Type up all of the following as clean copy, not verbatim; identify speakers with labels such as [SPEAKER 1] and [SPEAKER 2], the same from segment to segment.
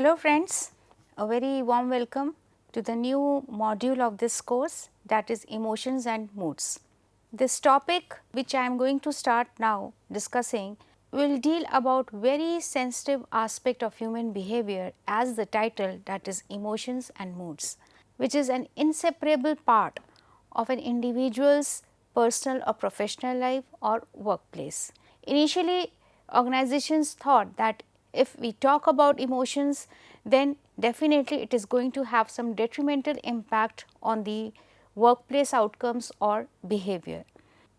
[SPEAKER 1] Hello friends, a very warm welcome to the new module of this course, that is emotions and moods. This topic which I am going to start now discussing will deal about very sensitive aspect of human behavior as the title, that is emotions and moods, which is an inseparable part of an individual's personal or professional life or workplace. Initially, organizations thought that if we talk about emotions, then definitely it is going to have some detrimental impact on the workplace outcomes or behavior.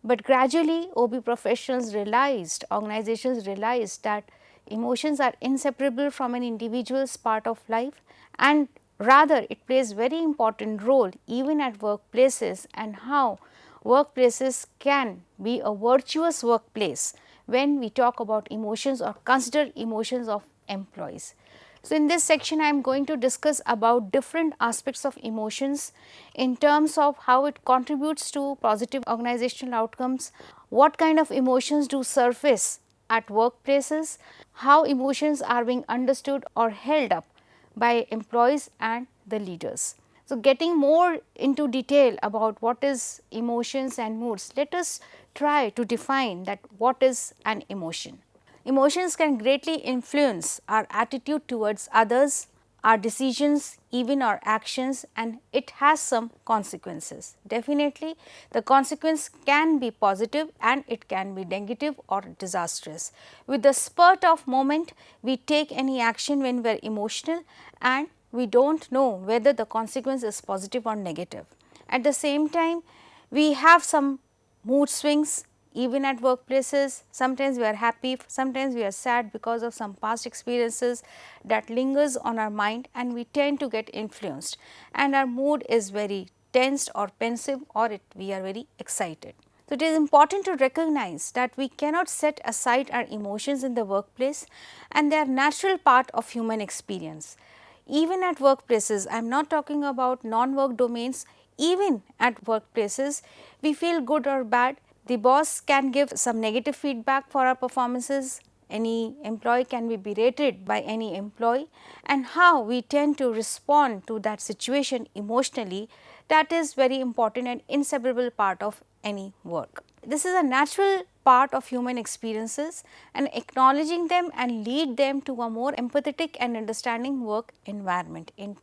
[SPEAKER 1] But gradually OB professionals realized, organizations realized that emotions are inseparable from an individual's part of life, and rather it plays very important role even at workplaces, and how workplaces can be a virtuous workplace when we talk about emotions or consider emotions of employees. So, in this section I am going to discuss about different aspects of emotions in terms of how it contributes to positive organizational outcomes, what kind of emotions do surface at workplaces, how emotions are being understood or held up by employees and the leaders. So, getting more into detail about what is emotions and moods, let us try to define that what is an emotion. Emotions can greatly influence our attitude towards others, our decisions, even our actions, and it has some consequences. Definitely, the consequence can be positive and it can be negative or disastrous. With the spurt of moment, we take any action when we are emotional and we do not know whether the consequence is positive or negative. At the same time, we have some mood swings even at workplaces. Sometimes we are happy, sometimes we are sad because of some past experiences that lingers on our mind, and we tend to get influenced, and our mood is very tensed or pensive, or we are very excited. So, it is important to recognize that we cannot set aside our emotions in the workplace, and they are natural part of human experience. Even at workplaces, I am not talking about non-work domains, even at workplaces we feel good or bad. The boss can give some negative feedback for our performances, any employee can be berated by any employee, and how we tend to respond to that situation emotionally, that is very important and inseparable part of any work. This is a natural part of human experiences, and acknowledging them and lead them to a more empathetic and understanding work environment. In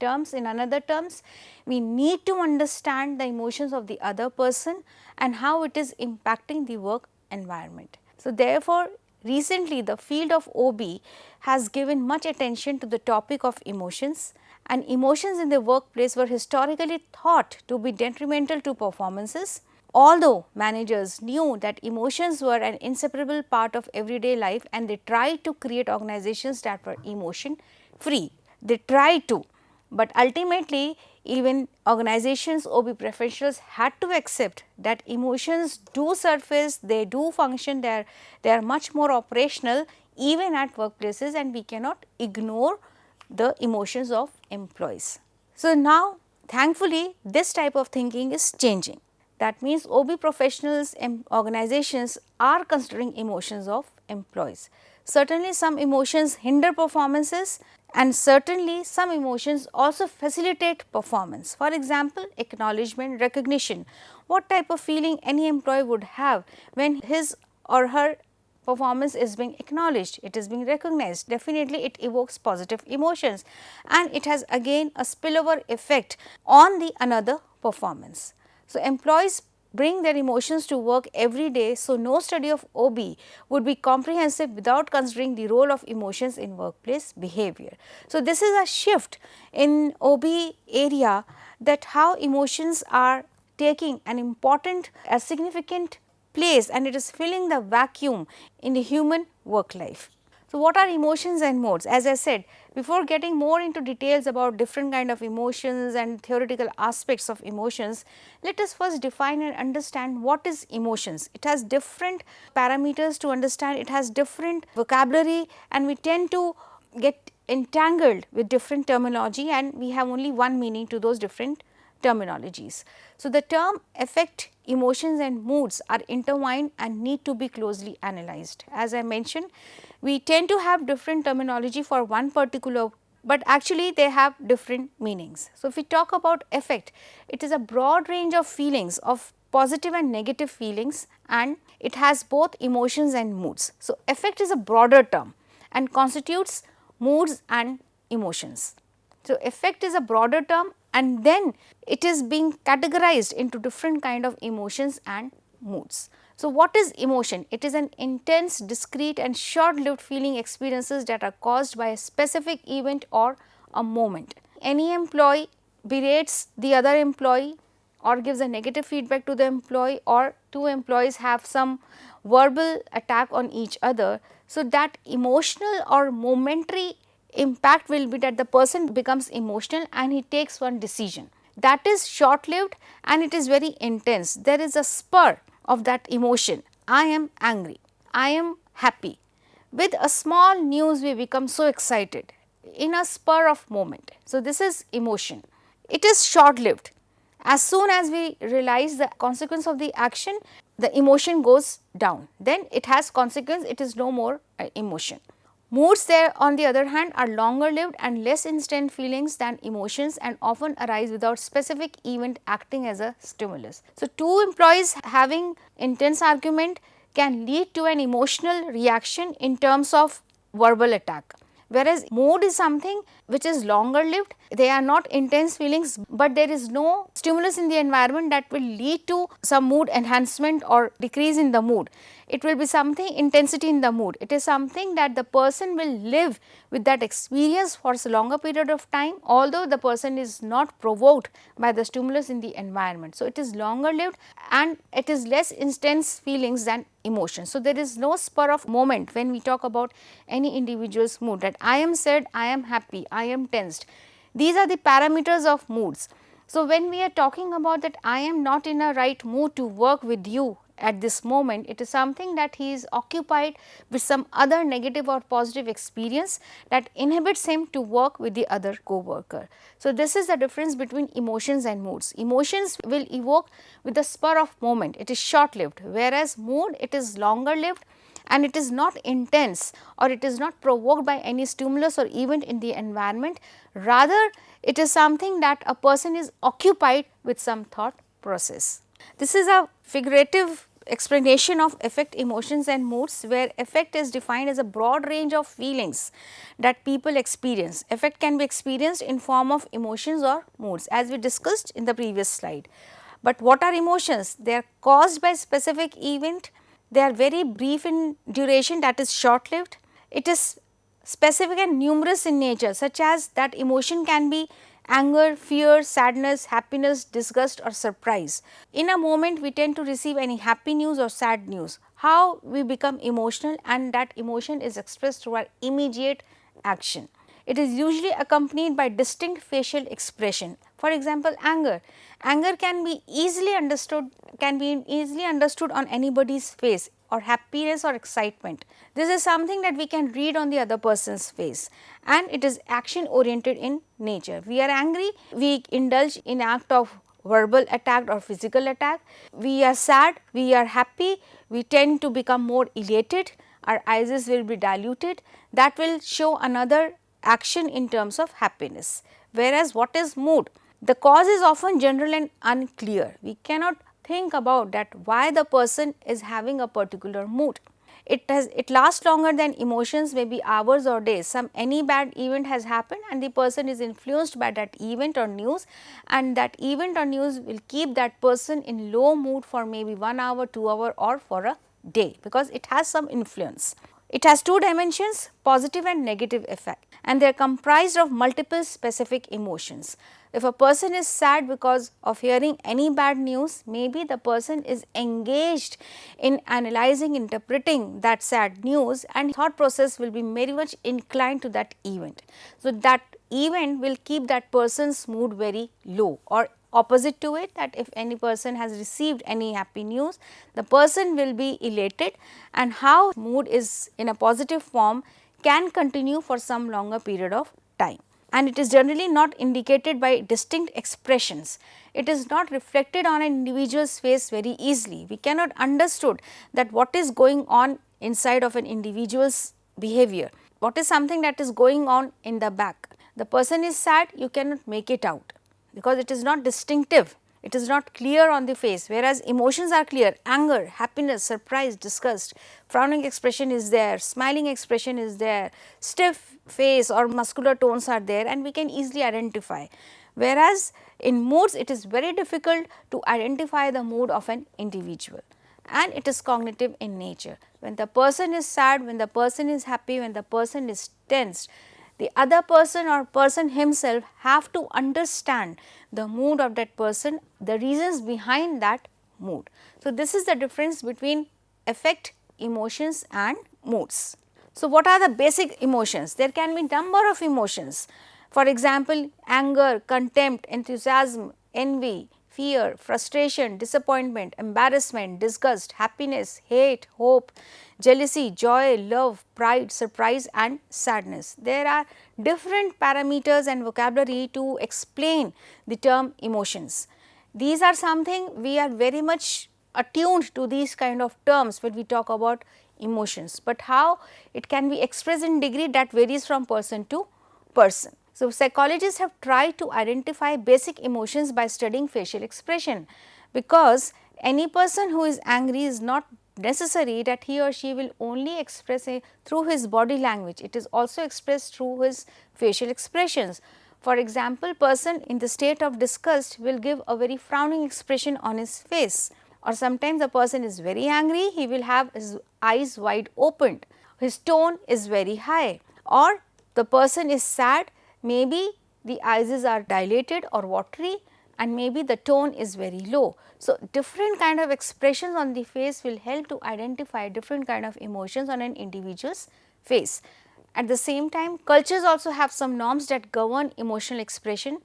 [SPEAKER 1] another terms, we need to understand the emotions of the other person and how it is impacting the work environment. So, therefore, recently the field of OB has given much attention to the topic of emotions, and emotions in the workplace were historically thought to be detrimental to performances. Although managers knew that emotions were an inseparable part of everyday life, and they tried to create organizations that were emotion free. They tried to, but ultimately even organizations, OB professionals had to accept that emotions do surface, they do function, they are much more operational even at workplaces, and we cannot ignore the emotions of employees. So, now thankfully this type of thinking is changing. That means OB professionals and organizations are considering emotions of employees. Certainly some emotions hinder performances, and certainly some emotions also facilitate performance. For example, acknowledgement, recognition. What type of feeling any employee would have when his or her performance is being acknowledged, it is being recognized, definitely it evokes positive emotions, and it has again a spillover effect on the another performance. So, employees bring their emotions to work every day. So, no study of OB would be comprehensive without considering the role of emotions in workplace behavior. So, this is a shift in OB area, that how emotions are taking an important, a significant place, and it is filling the vacuum in the human work life. So, what are emotions and modes? As I said, before getting more into details about different kind of emotions and theoretical aspects of emotions, let us first define and understand what is emotions. It has different parameters to understand, it has different vocabulary, and we tend to get entangled with different terminology, and we have only one meaning to those different terminologies. So, the term affect, emotions and moods are intertwined and need to be closely analyzed. As I mentioned, we tend to have different terminology for one particular but actually they have different meanings. So, if we talk about affect, it is a broad range of feelings, of positive and negative feelings, and it has both emotions and moods. So, affect is a broader term and constitutes moods and emotions. So, affect is a broader term and then it is being categorized into different kind of emotions and moods. So, what is emotion? It is an intense, discrete and short lived feeling experiences that are caused by a specific event or a moment. Any employee berates the other employee or gives a negative feedback to the employee, or two employees have some verbal attack on each other. So, that emotional or momentary impact will be that the person becomes emotional and he takes one decision. That is short lived and it is very intense. There is a spur of that emotion. I am angry, I am happy. With a small news we become so excited in a spur of moment. So, this is emotion. It is short lived. As soon as we realize the consequence of the action, the emotion goes down, then it has consequence, it is no more emotion. Moods there on the other hand are longer lived and less instant feelings than emotions and often arise without specific event acting as a stimulus. So, two employees having intense argument can lead to an emotional reaction in terms of verbal attack, whereas mood is something which is longer lived. They are not intense feelings, but there is no stimulus in the environment that will lead to some mood enhancement or decrease in the mood. It will be something intensity in the mood. It is something that the person will live with that experience for a longer period of time, although the person is not provoked by the stimulus in the environment. So, it is longer lived and it is less intense feelings than emotion. So, there is no spur of moment when we talk about any individual's mood, that I am sad, I am happy, I am tensed. These are the parameters of moods. So, when we are talking about that I am not in a right mood to work with you at this moment, it is something that he is occupied with some other negative or positive experience that inhibits him to work with the other co-worker. So, this is the difference between emotions and moods. Emotions will evoke with the spur of moment, it is short lived, whereas mood it is longer lived and it is not intense or it is not provoked by any stimulus or event in the environment. Rather, it is something that a person is occupied with some thought process. This is a figurative explanation of affect, emotions and moods, where affect is defined as a broad range of feelings that people experience. Affect can be experienced in form of emotions or moods, as we discussed in the previous slide. But what are emotions? They are caused by specific event. They are very brief in duration, that is short lived. It is specific and numerous in nature, such as that emotion can be anger, fear, sadness, happiness, disgust or surprise. In a moment we tend to receive any happy news or sad news, how we become emotional, and that emotion is expressed through our immediate action. It is usually accompanied by distinct facial expression. For example, anger. Anger can be easily understood on anybody's face, or happiness or excitement. This is something that we can read on the other person's face, and it is action oriented in nature. We are angry, we indulge in act of verbal attack or physical attack. We are sad, we are happy, we tend to become more elated, our eyes will be diluted. That will show another action in terms of happiness. Whereas, what is mood? The cause is often general and unclear. We cannot think about that why the person is having a particular mood. It lasts longer than emotions, maybe hours or days. Any bad event has happened and the person is influenced by that event or news, and that event or news will keep that person in low mood for maybe 1 hour, 2 hour or for a day, because it has some influence. It has two dimensions, positive and negative effect, and they are comprised of multiple specific emotions. If a person is sad because of hearing any bad news, maybe the person is engaged in analyzing, interpreting that sad news, and thought process will be very much inclined to that event. So, that event will keep that person's mood very low, or opposite to it, that if any person has received any happy news, the person will be elated, and how mood is in a positive form can continue for some longer period of time. And it is generally not indicated by distinct expressions. It is not reflected on an individual's face very easily. We cannot understood that what is going on inside of an individual's behavior, what is something that is going on in the back. the person is sad, you cannot make it out because it is not distinctive, it is not clear on the face, whereas emotions are clear: anger, happiness, surprise, disgust, frowning expression is there, smiling expression is there, stiff face or muscular tones are there, and we can easily identify. Whereas in moods, it is very difficult to identify the mood of an individual, and it is cognitive in nature. When the person is sad, when the person is happy, when the person is tensed, the other person or person himself have to understand the mood of that person, the reasons behind that mood. So, this is the difference between affect, emotions and moods. So, what are the basic emotions? There can be number of emotions. For example, anger, contempt, enthusiasm, envy, fear, frustration, disappointment, embarrassment, disgust, happiness, hate, hope, jealousy, joy, love, pride, surprise and sadness. There are different parameters and vocabulary to explain the term emotions. These are something we are very much attuned to, these kind of terms when we talk about emotions, but how it can be expressed in degree, that varies from person to person. So, psychologists have tried to identify basic emotions by studying facial expression, because any person who is angry is not necessary that he or she will only express it through his body language, it is also expressed through his facial expressions. For example, person in the state of disgust will give a very frowning expression on his face, or sometimes the person is very angry, he will have his eyes wide opened, his tone is very high, or the person is sad, maybe the eyes are dilated or watery, and maybe the tone is very low. So, different kind of expressions on the face will help to identify different kind of emotions on an individual's face. At the same time, cultures also have some norms that govern emotional expression.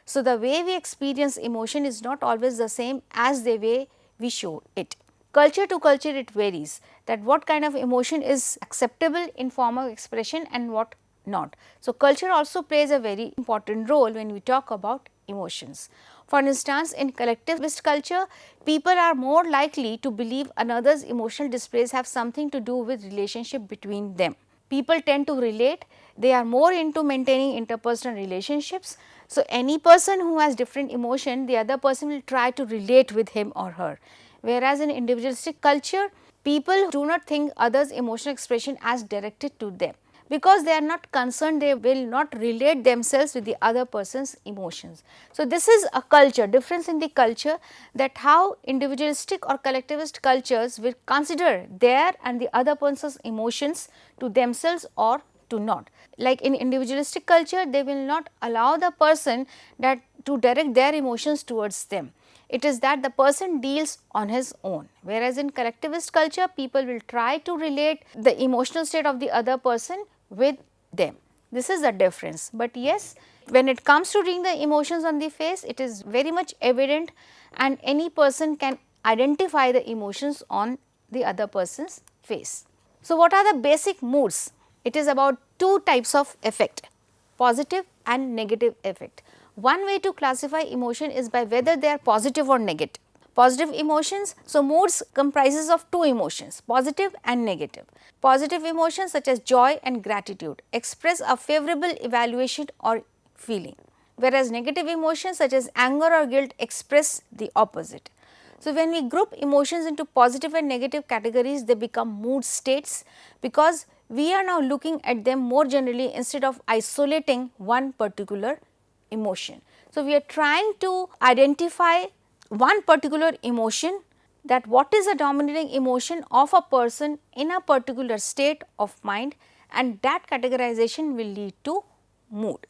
[SPEAKER 1] So, the way we experience emotion is not always the same as the way we show it. Culture to culture it varies, that what kind of emotion is acceptable in form of expression and what not. So, culture also plays a very important role when we talk about emotions. For instance, in collectivist culture, people are more likely to believe another's emotional displays have something to do with relationship between them. People tend to relate, they are more into maintaining interpersonal relationships. So, any person who has different emotion, the other person will try to relate with him or her. Whereas, in individualistic culture, people do not think others' emotional expression as directed to them, because they are not concerned, they will not relate themselves with the other person's emotions. So, this is a culture difference in the culture, that how individualistic or collectivist cultures will consider their and the other person's emotions to themselves or to not. Like in individualistic culture, they will not allow the person that to direct their emotions towards them. It is that the person deals on his own, whereas in collectivist culture, people will try to relate the emotional state of the other person with them. This is the difference, but yes, when it comes to reading the emotions on the face, it is very much evident and any person can identify the emotions on the other person's face. So, what are the basic moods? It is about two types of affect, positive and negative affect. One way to classify emotion is by whether they are positive or negative. Positive emotions, so moods comprises of two emotions, positive and negative. Positive emotions such as joy and gratitude express a favorable evaluation or feeling, whereas negative emotions such as anger or guilt express the opposite. So, when we group emotions into positive and negative categories, they become mood states, because we are now looking at them more generally instead of isolating one particular emotion. So, we are trying to identify one particular emotion, that what is the dominating emotion of a person in a particular state of mind, and that categorization will lead to mood,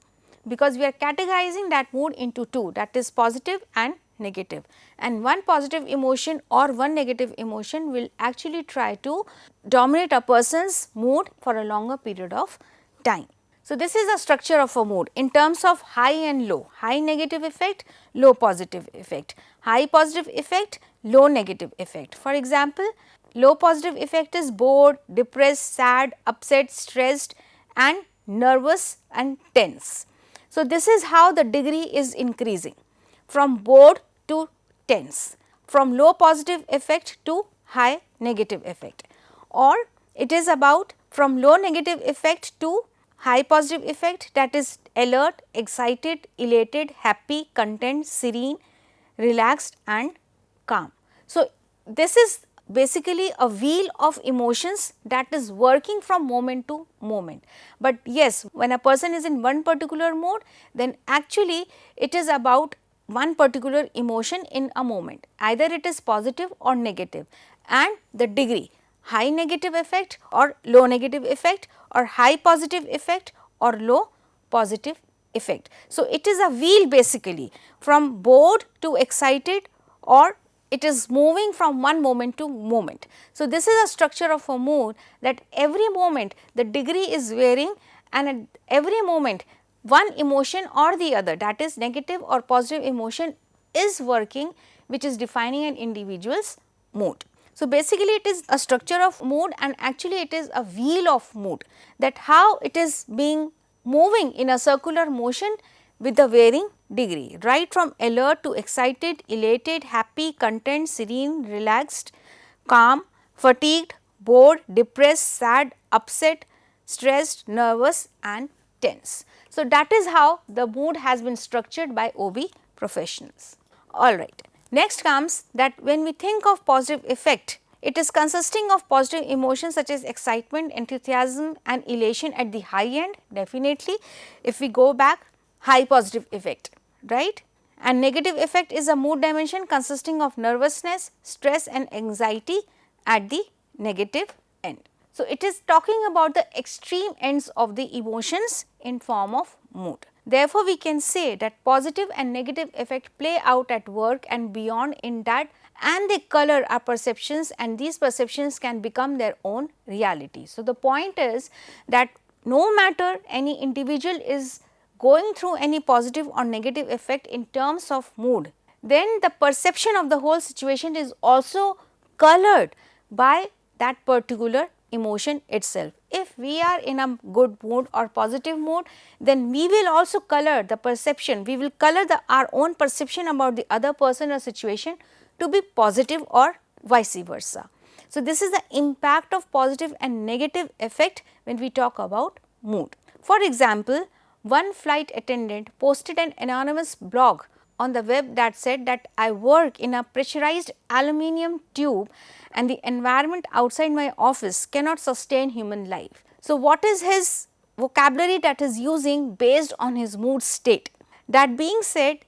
[SPEAKER 1] because we are categorizing that mood into two, that is positive and negative, and one positive emotion or one negative emotion will actually try to dominate a person's mood for a longer period of time. So, this is the structure of a mood in terms of high and low, high negative effect, low positive effect, high positive effect, low negative effect. For example, low positive effect is bored, depressed, sad, upset, stressed and nervous and tense. So, this is how the degree is increasing from bored to tense, from low positive effect to high negative effect, or it is about from low negative effect to high positive effect, that is alert, excited, elated, happy, content, serene, relaxed and calm. So, this is basically a wheel of emotions that is working from moment to moment. But yes, when a person is in one particular mode, then actually it is about one particular emotion in a moment, either it is positive or negative, and the degree, high negative effect or low negative effect, or high positive effect or low positive effect. So, it is a wheel basically from bored to excited, or it is moving from one moment to moment. So, this is a structure of a mood, that every moment the degree is varying, and at every moment one emotion or the other, that is negative or positive emotion is working, which is defining an individual's mood. So, basically it is a structure of mood, and actually it is a wheel of mood, that how it is being moving in a circular motion with the varying degree, right from alert to excited, elated, happy, content, serene, relaxed, calm, fatigued, bored, depressed, sad, upset, stressed, nervous and tense. So, that is how the mood has been structured by OB professionals. Alright. Next comes that when we think of positive effect, it is consisting of positive emotions such as excitement, enthusiasm and elation at the high end, definitely. If we go back, high positive effect, right. And negative effect is a mood dimension consisting of nervousness, stress and anxiety at the negative end. So, it is talking about the extreme ends of the emotions in form of mood. Therefore, we can say that positive and negative effect play out at work and beyond in that, and they color our perceptions, and these perceptions can become their own reality. So, the point is that no matter any individual is going through any positive or negative effect in terms of mood, then the perception of the whole situation is also colored by that particular emotion itself. If we are in a good mood or positive mood, then we will also color the perception, we will color our own perception about the other person or situation to be positive or vice versa. So, this is the impact of positive and negative effect when we talk about mood. For example, one flight attendant posted an anonymous blog on the web that said that I work in a pressurized aluminum tube and the environment outside my office cannot sustain human life. So, what is his vocabulary that is using based on his mood state? That being said,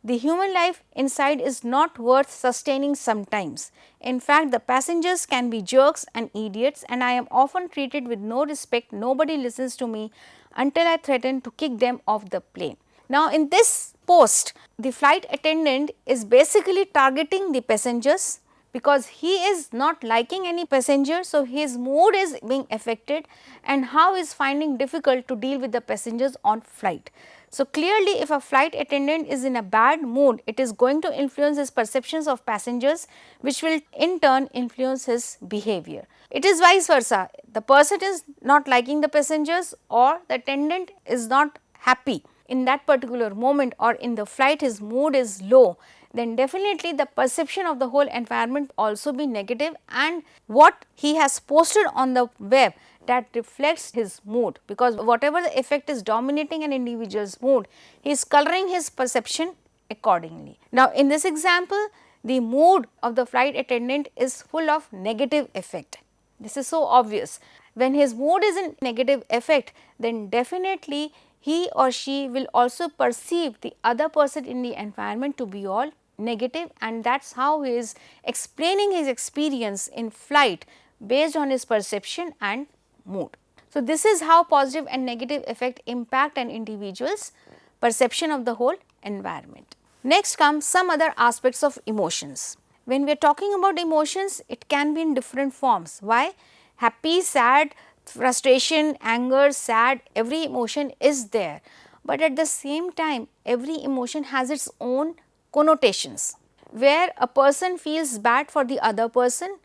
[SPEAKER 1] the human life inside is not worth sustaining sometimes. In fact, the passengers can be jerks and idiots, and I am often treated with no respect. Nobody listens to me until I threaten to kick them off the plane. Now, in this post, the flight attendant is basically targeting the passengers because he is not liking any passenger. So, his mood is being affected, and how is finding difficult to deal with the passengers on flight. So, clearly if a flight attendant is in a bad mood, it is going to influence his perceptions of passengers, which will in turn influence his behavior. It is vice versa, the person is not liking the passengers or the attendant is not happy in that particular moment, or in the flight his mood is low, then definitely the perception of the whole environment also be negative, and what he has posted on the web that reflects his mood, because whatever the effect is dominating an individual's mood, he is coloring his perception accordingly. Now, in this example, the mood of the flight attendant is full of negative effect. This is so obvious. When his mood is in negative effect, then definitely he or she will also perceive the other person in the environment to be all negative, and that is how he is explaining his experience in flight based on his perception and mood. So, this is how positive and negative effect impact an individual's perception of the whole environment. Next comes some other aspects of emotions. When we are talking about emotions, it can be in different forms. Why? Happy, sad, frustration, anger, sad, every emotion is there, but at the same time every emotion has its own connotations, where a person feels bad for the other person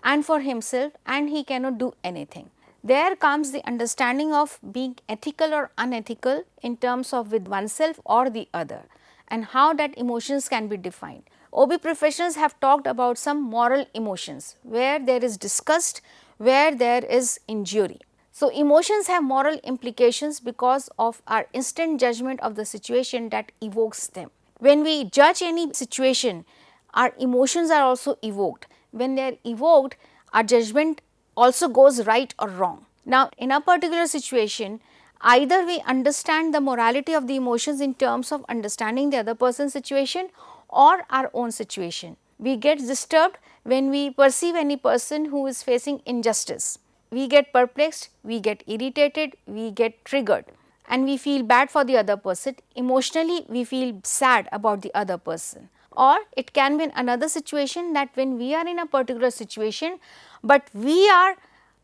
[SPEAKER 1] and for himself, and he cannot do anything. There comes the understanding of being ethical or unethical in terms of with oneself or the other, and how that emotions can be defined. OB professionals have talked about some moral emotions, where there is disgust, where there is injury. So, emotions have moral implications because of our instant judgment of the situation that evokes them. When we judge any situation, our emotions are also evoked. When they are evoked, our judgment also goes right or wrong. Now, in a particular situation, either we understand the morality of the emotions in terms of understanding the other person's situation or our own situation. We get disturbed when we perceive any person who is facing injustice. We get perplexed, we get irritated, we get triggered, and we feel bad for the other person. Emotionally, we feel sad about the other person. Or it can be in another situation that when we are in a particular situation, but we are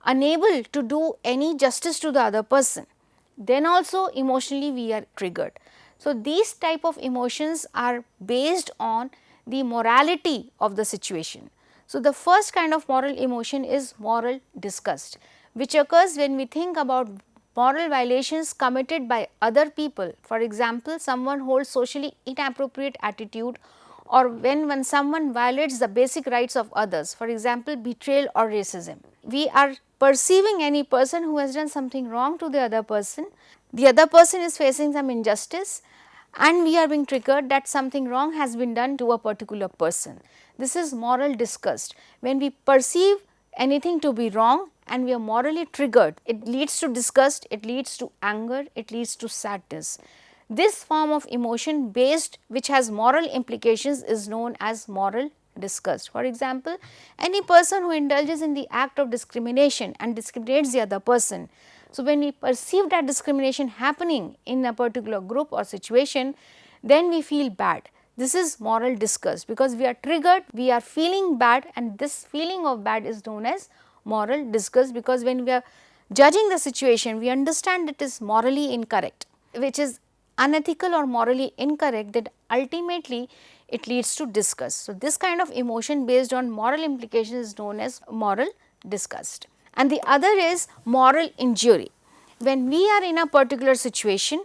[SPEAKER 1] unable to do any justice to the other person, then also emotionally we are triggered. So, these type of emotions are based on the morality of the situation. So, the first kind of moral emotion is moral disgust, which occurs when we think about moral violations committed by other people. For example, someone holds socially inappropriate attitude, or when someone violates the basic rights of others, for example, betrayal or racism. We are perceiving any person who has done something wrong to the other person is facing some injustice, and we are being triggered that something wrong has been done to a particular person. This is moral disgust. When we perceive anything to be wrong and we are morally triggered, it leads to disgust, it leads to anger, it leads to sadness. This form of emotion based which has moral implications is known as moral disgust. For example, any person who indulges in the act of discrimination and discriminates the other person. So, when we perceive that discrimination happening in a particular group or situation, then we feel bad. This is moral disgust, because we are triggered, we are feeling bad, and this feeling of bad is known as moral disgust, because when we are judging the situation, we understand it is morally incorrect, which is unethical or morally incorrect, that ultimately it leads to disgust. So, this kind of emotion based on moral implications is known as moral disgust. And the other is moral injury. When we are in a particular situation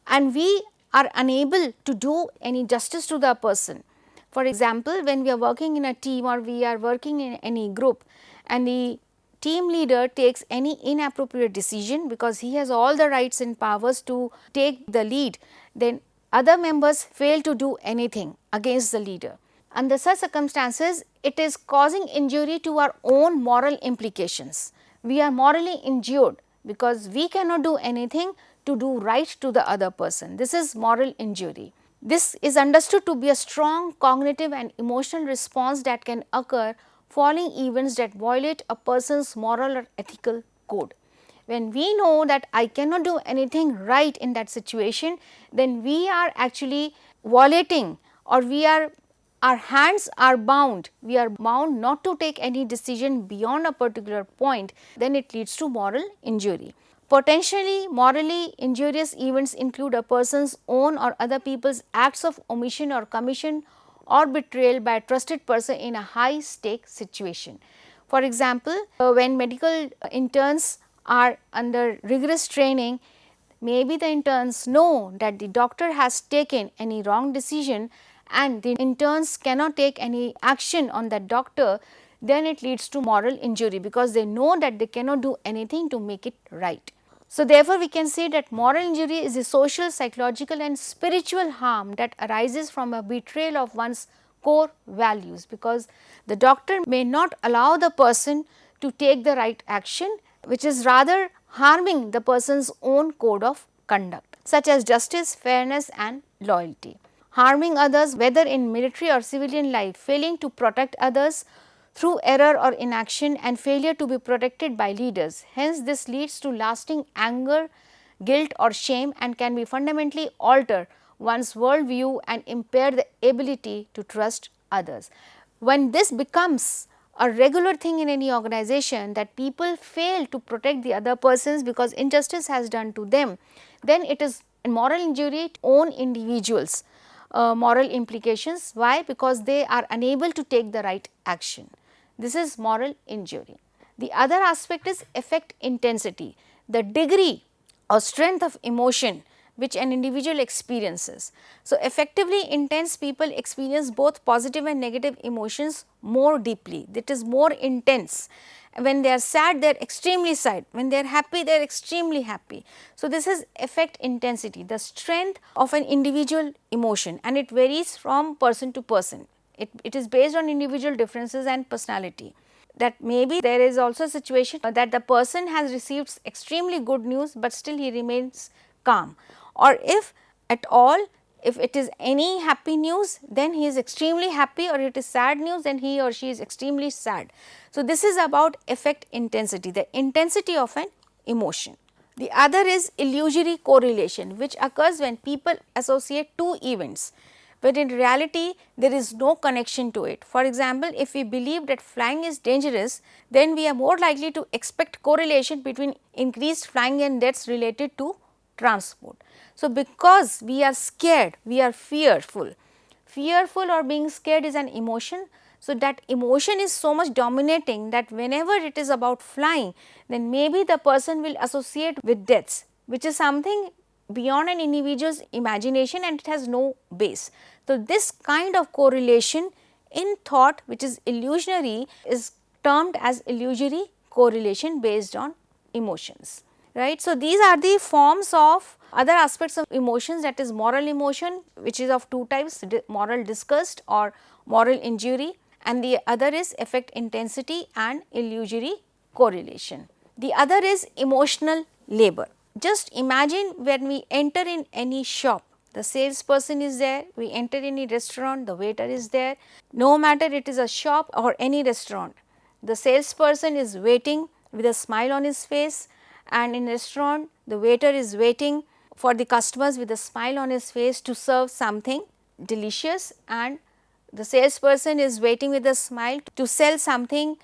[SPEAKER 1] and we are unable to do any justice to the person. For example, when we are working in a team or we are working in any group and the team leader takes any inappropriate decision, because he has all the rights and powers to take the lead, then other members fail to do anything against the leader. Under such circumstances, it is causing injury to our own moral implications. We are morally injured because we cannot do anything to do right to the other person. This is moral injury. This is understood to be a strong cognitive and emotional response that can occur following events that violate a person's moral or ethical code. When we know that I cannot do anything right in that situation, then we are actually violating, or our hands are bound, we are bound not to take any decision beyond a particular point, then it leads to moral injury. Potentially morally injurious events include a person's own or other people's acts of omission or commission or betrayal by a trusted person in a high stake situation. For example, when medical interns are under rigorous training, maybe the interns know that the doctor has taken any wrong decision and the interns cannot take any action on that doctor, then it leads to moral injury, because they know that they cannot do anything to make it right. So, therefore, we can say that moral injury is a social, psychological and spiritual harm that arises from a betrayal of one's core values, because the doctor may not allow the person to take the right action, which is rather harming the person's own code of conduct, such as justice, fairness and loyalty. Harming others, whether in military or civilian life, failing to protect others through error or inaction, and failure to be protected by leaders. Hence, this leads to lasting anger, guilt or shame, and can be fundamentally alter one's worldview and impair the ability to trust others. When this becomes a regular thing in any organization, that people fail to protect the other persons because injustice has done to them, then it is moral injury to own individuals. Moral implications. Why? Because they are unable to take the right action. This is moral injury. The other aspect is affect intensity, the degree or strength of emotion which an individual experiences. So, effectively intense people experience both positive and negative emotions more deeply, that is more intense. When they are sad, they are extremely sad, when they are happy, they are extremely happy. So, this is affect intensity, the strength of an individual emotion, and it varies from person to person. It is based on individual differences and personality. That maybe there is also a situation that the person has received extremely good news, but still he remains calm, or if at all, if it is any happy news, then he is extremely happy, or it is sad news, then he or she is extremely sad. So, this is about affect intensity, the intensity of an emotion. The other is illusory correlation, which occurs when people associate two events, but in reality there is no connection to it. For example, if we believe that flying is dangerous, then we are more likely to expect correlation between increased flying and deaths related to transport. So, because we are scared, we are fearful. Fearful or being scared is an emotion. So, that emotion is so much dominating that whenever it is about flying, then maybe the person will associate with deaths, which is something beyond an individual's imagination and it has no base. So, this kind of correlation in thought, which is illusionary, is termed as illusory correlation based on emotions, right. So, these are the forms of other aspects of emotions, that is moral emotion, which is of two types, moral disgust or moral injury, and the other is affect intensity and illusory correlation. The other is emotional labor. Just imagine when we enter in any shop, the salesperson is there, we enter any restaurant, the waiter is there, no matter it is a shop or any restaurant, the salesperson is waiting with a smile on his face, and in restaurant the waiter is waiting for the customers with a smile on his face to serve something delicious, and the salesperson is waiting with a smile to sell something,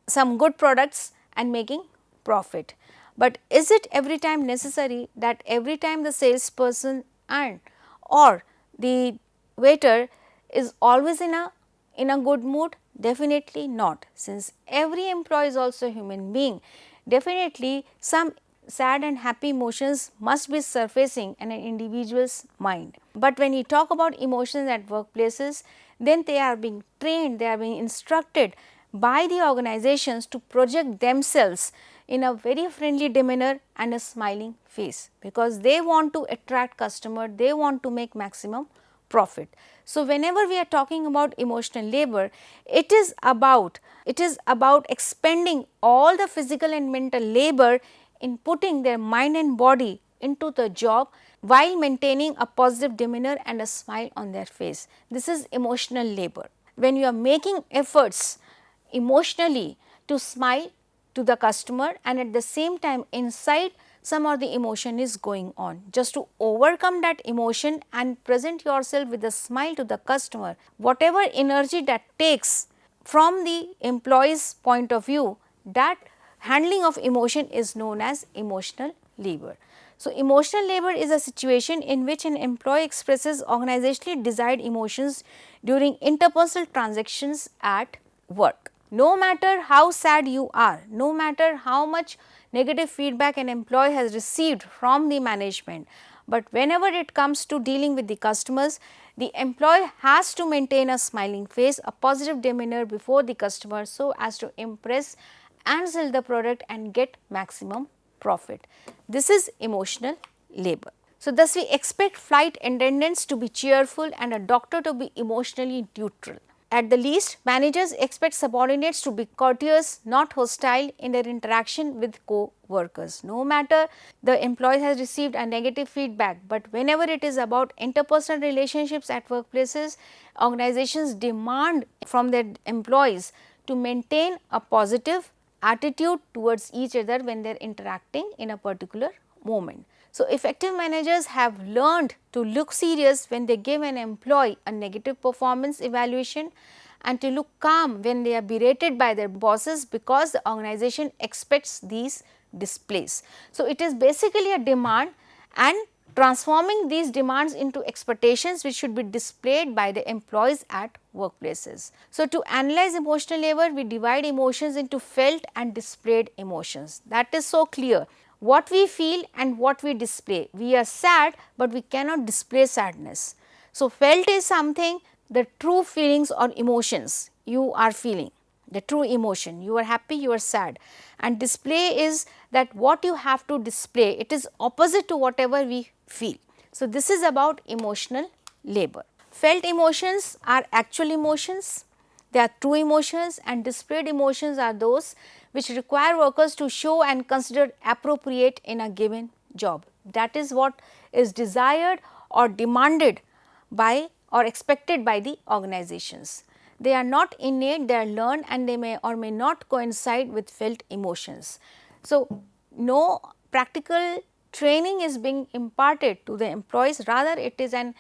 [SPEAKER 1] some good products and making profit. But is it every time necessary that every time the salesperson and or the waiter is always in a good mood? Definitely not. Since every employee is also a human being, definitely some sad and happy emotions must be surfacing in an individual's mind. But when you talk about emotions at workplaces, then they are being trained, they are being instructed by the organizations to project themselves in a very friendly demeanor and a smiling face, because they want to attract customer, they want to make maximum profit. So, whenever we are talking about emotional labor, it is about expending all the physical and mental labor in putting their mind and body into the job while maintaining a positive demeanor and a smile on their face. This is emotional labor. When you are making efforts emotionally to smile to the customer, and at the same time inside some of the emotion is going on, just to overcome that emotion and present yourself with a smile to the customer, whatever energy that takes from the employee's point of view, that handling of emotion is known as emotional labor. So, emotional labor is a situation in which an employee expresses organizationally desired emotions during interpersonal transactions at work. No matter how sad you are, no matter how much negative feedback an employee has received from the management, but whenever it comes to dealing with the customers, the employee has to maintain a smiling face, a positive demeanor before the customer, so as to impress and sell the product and get maximum profit. This is emotional labor. So, thus we expect flight attendants to be cheerful and a doctor to be emotionally neutral. At the least, managers expect subordinates to be courteous, not hostile in their interaction with co-workers. No matter the employee has received a negative feedback, but whenever it is about interpersonal relationships at workplaces, organizations demand from their employees to maintain a positive attitude towards each other when they are interacting in a particular moment. So, effective managers have learned to look serious when they give an employee a negative performance evaluation, and to look calm when they are berated by their bosses, because the organization expects these displays. So, it is basically a demand and transforming these demands into expectations which should be displayed by the employees at workplaces. So, to analyze emotional labor, we divide emotions into felt and displayed emotions. That is so clear. what we feel and what we display. We are sad, but we cannot display sadness. So, felt is something, the true feelings or emotions you are feeling, the true emotion, you are happy, you are sad, and display is that what you have to display, it is opposite to whatever we feel. So, this is about emotional labor. Felt emotions are actual emotions, they are true emotions, and displayed emotions are those which require workers to show and consider appropriate in a given job. That is what is desired or demanded by or expected by the organizations. They are not innate, they are learned, and they may or may not coincide with felt emotions. So, no practical training is being imparted to the employees, rather it is an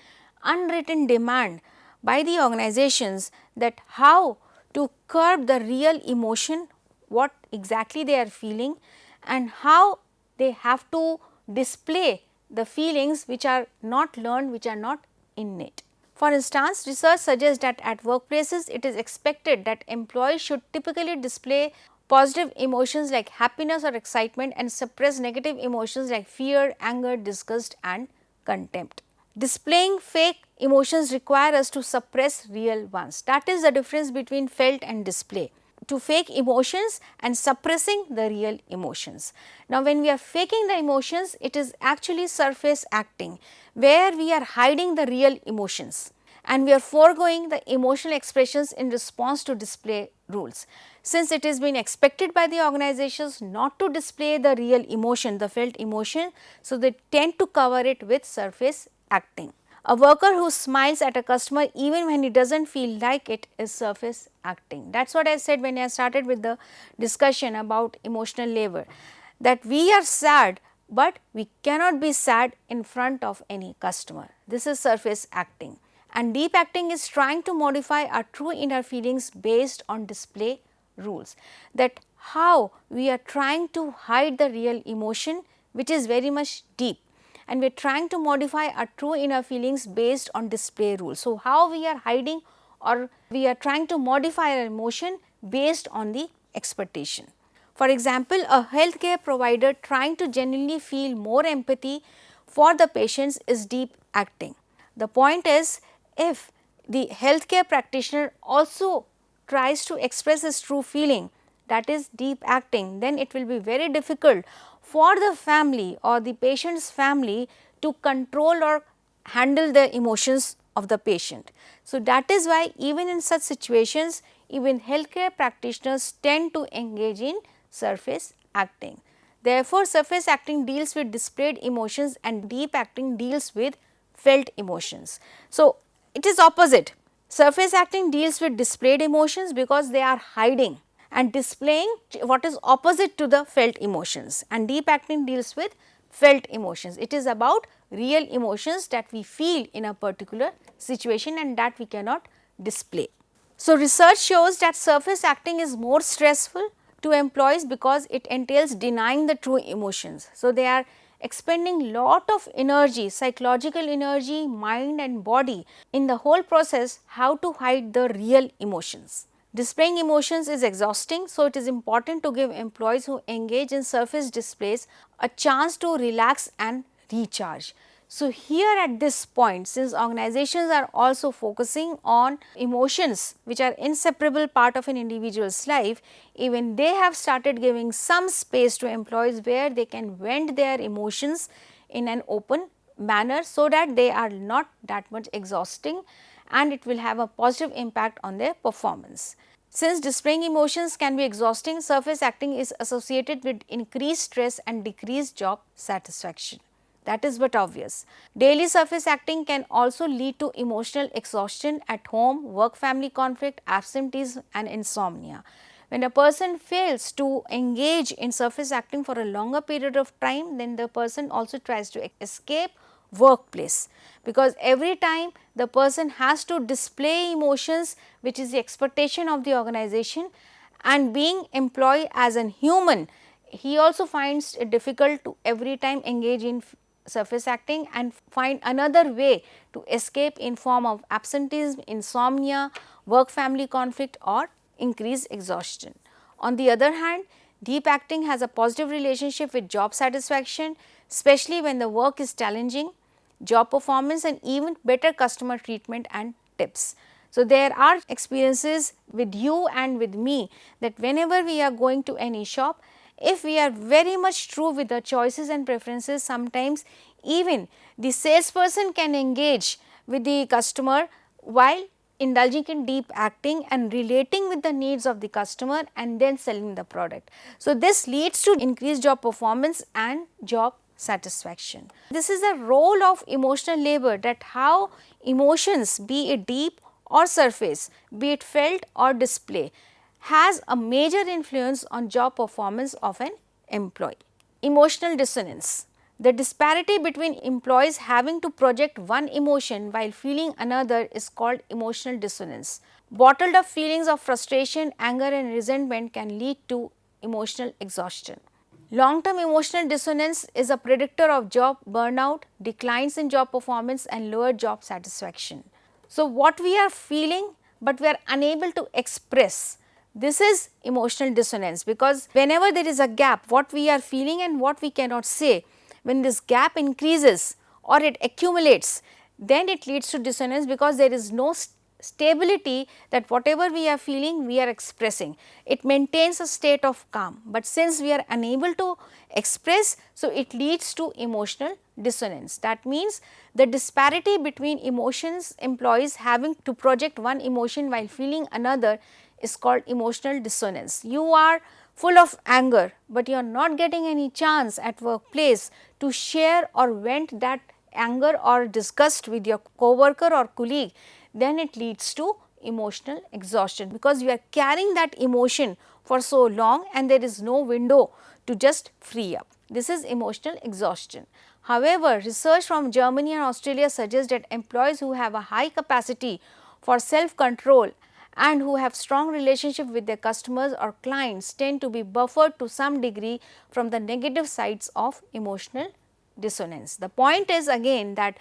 [SPEAKER 1] unwritten demand by the organizations that how to curb the real emotion, what exactly they are feeling, and how they have to display the feelings which are not learned, which are not innate. For instance, research suggests that at workplaces it is expected that employees should typically display positive emotions like happiness or excitement and suppress negative emotions like fear, anger, disgust and contempt. Displaying fake emotions require us to suppress real ones. That is the difference between felt and display. To fake emotions and suppressing the real emotions. Now, when we are faking the emotions, it is actually surface acting, where we are hiding the real emotions and we are foregoing the emotional expressions in response to display rules. Since it is been expected by the organizations not to display the real emotion, the felt emotion, so they tend to cover it with surface acting. A worker who smiles at a customer even when he does not feel like it is surface acting. That is what I said when I started with the discussion about emotional labor, that we are sad, but we cannot be sad in front of any customer. This is surface acting, and deep acting is trying to modify our true inner feelings based on display rules, that how we are trying to hide the real emotion which is very much deep, and we are trying to modify our true inner feelings based on display rules. So, how we are hiding or we are trying to modify our emotion based on the expectation. For example, a healthcare provider trying to genuinely feel more empathy for the patients is deep acting. The point is, if the healthcare practitioner also tries to express his true feeling, that is deep acting, then it will be very difficult for the family or the patient's family to control or handle the emotions of the patient. So, that is why even in such situations, even healthcare practitioners tend to engage in surface acting. Therefore, surface acting deals with displayed emotions and deep acting deals with felt emotions. So, it is opposite. Surface acting deals with displayed emotions because they are hiding and displaying what is opposite to the felt emotions, and deep acting deals with felt emotions. It is about real emotions that we feel in a particular situation and that we cannot display. So, research shows that surface acting is more stressful to employees because it entails denying the true emotions. So, they are expending lot of energy, psychological energy, mind and body in the whole process how to hide the real emotions. Displaying emotions is exhausting, so it is important to give employees who engage in surface displays a chance to relax and recharge. So, here at this point, since organizations are also focusing on emotions which are inseparable part of an individual's life, even they have started giving some space to employees where they can vent their emotions in an open manner, so that they are not that much exhausting and it will have a positive impact on their performance. Since displaying emotions can be exhausting, surface acting is associated with increased stress and decreased job satisfaction. That is but obvious. Daily surface acting can also lead to emotional exhaustion at home, work family conflict, absenteeism and insomnia. When a person fails to engage in surface acting for a longer period of time, then the person also tries to escape workplace, because every time the person has to display emotions which is the expectation of the organization, and being employed as a human, he also finds it difficult to every time engage in surface acting and find another way to escape in form of absenteeism, insomnia, work family conflict or increased exhaustion. On the other hand, Deep acting has a positive relationship with job satisfaction, especially when the work is challenging, job performance and even better customer treatment and tips. So, there are experiences with you and with me that whenever we are going to any shop, if we are very much true with the choices and preferences, sometimes even the salesperson can engage with the customer while indulging in deep acting and relating with the needs of the customer and then selling the product. So, this leads to increased job performance and job satisfaction. This is a role of emotional labor, that how emotions, be it deep or surface, be it felt or display, has a major influence on job performance of an employee. Emotional dissonance. The disparity between employees having to project one emotion while feeling another is called emotional dissonance. Bottled up feelings of frustration, anger and resentment can lead to emotional exhaustion. Long term emotional dissonance is a predictor of job burnout, declines in job performance and lower job satisfaction. So, what we are feeling, but we are unable to express, this is emotional dissonance, because whenever there is a gap, what we are feeling and what we cannot say, when this gap increases or it accumulates, then it leads to dissonance, because there is no stability that whatever we are feeling we are expressing. It maintains a state of calm, but since we are unable to express, so it leads to emotional dissonance. That means the disparity between emotions, employees having to project one emotion while feeling another, is called emotional dissonance. You are full of anger, but you are not getting any chance at workplace to share or vent that anger or disgust with your co-worker or colleague, then it leads to emotional exhaustion, because you are carrying that emotion for so long and there is no window to just free up. This is emotional exhaustion. However, research from Germany and Australia suggests that employees who have a high capacity for self-control and who have strong relationship with their customers or clients tend to be buffered to some degree from the negative sides of emotional dissonance. The point is again that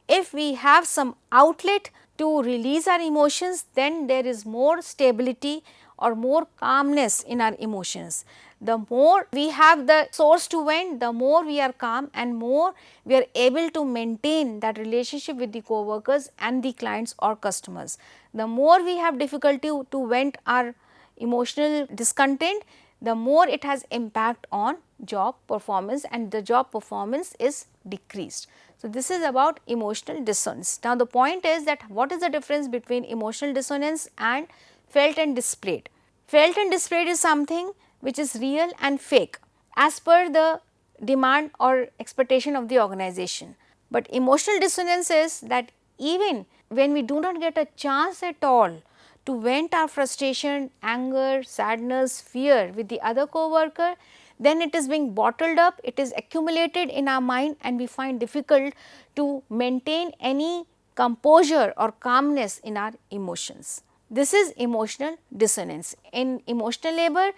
[SPEAKER 1] if we have some outlet to release our emotions, then there is more stability or more calmness in our emotions. The more we have the source to vent, the more we are calm and more we are able to maintain that relationship with the co-workers and the clients or customers. The more we have difficulty to vent our emotional discontent, the more it has impact on job performance and the job performance is decreased. So, this is about emotional dissonance. Now, the point is that what is the difference between emotional dissonance and felt and displayed? Felt and displayed is something which is real and fake as per the demand or expectation of the organization. But emotional dissonance is that even when we do not get a chance at all to vent our frustration, anger, sadness, fear with the other co-worker, then it is being bottled up, it is accumulated in our mind and we find difficult to maintain any composure or calmness in our emotions. This is emotional dissonance. In emotional labor,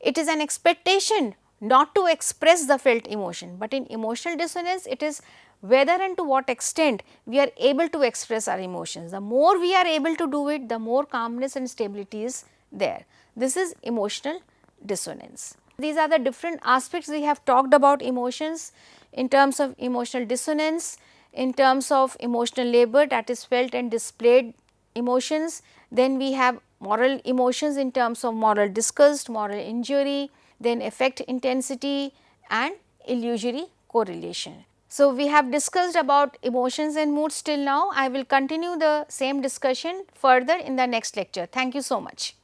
[SPEAKER 1] it is an expectation not to express the felt emotion, but in emotional dissonance, it is whether and to what extent we are able to express our emotions. The more we are able to do it, the more calmness and stability is there. This is emotional dissonance. These are the different aspects we have talked about emotions in terms of emotional dissonance, in terms of emotional labor, that is felt and displayed emotions. Then we have moral emotions in terms of moral disgust, moral injury, then affect intensity and illusory correlation. So, we have discussed about emotions and moods till now. I will continue the same discussion further in the next lecture. Thank you so much.